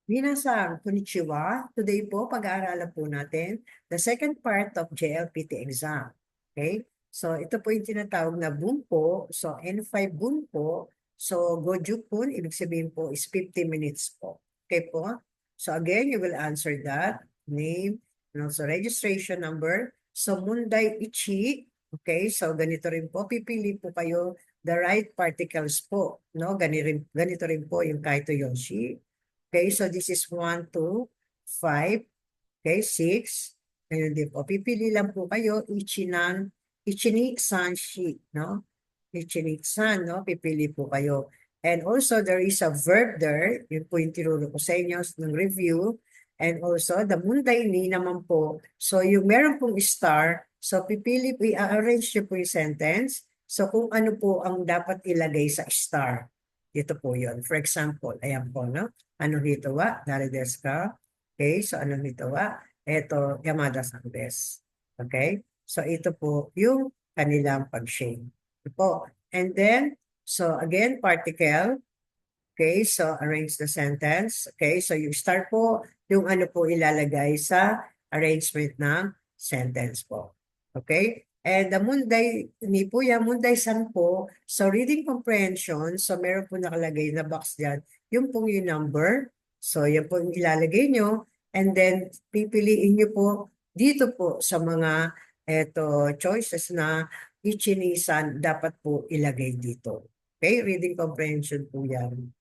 Minasan, konnichiwa. Today po, pag-aaralan po natin the second part of JLPT exam. Okay? So, ito po yung tinatawag na bunpo. So, N5 bunpo. So, Gojukun, ibig sabihin po is 50 minutes po. Okay po? So, again, you will answer that. Name, and also registration number. So, Munday Ichi. Okay? So, ganito rin po. Pipili po kayo the right particles po. No? Ganito rin po yung Kaito Yoshi. Okay, so this is 1, 2, 5, okay, 6. Ayun din po. Pipili lang po kayo, Ichinik-san sheet, no? Ichinik-san, no? Pipili po kayo. And also, there is a verb there. Yun po yung tinuro ko sa inyo ng review. And also, the munday ni naman po. So, yung meron pong star, so pipili po, i-arrange nyo po yung sentence. So, kung ano po ang dapat ilagay sa star. Ito po yun. For example, ayan po, no? Ano hito wa? Dari desu ka? Okay, so ano hito wa? Ito, Yamada-san desu. Okay? So ito po yung kanilang pag-shade. Ito po. And then, so again, particle. Okay, so arrange the sentence. Okay, so you start po yung ano po ilalagay sa arrangement ng sentence po. Okay? And the Munday, ni po yan, Munday-san po, so reading comprehension, so meron po nakalagay na box dyan, yung pong yung number, so yan po yung ilalagay nyo, and then pipiliin nyo po dito po sa mga choices na ichinisan dapat po ilagay dito. Okay, reading comprehension po yan.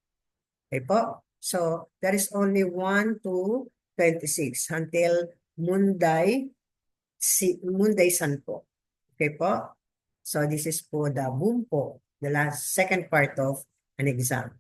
Okay po? So, there is only 1 to 26 until Munday-san po. Okay po? So, this is po the bunpo, the last second part of an exam.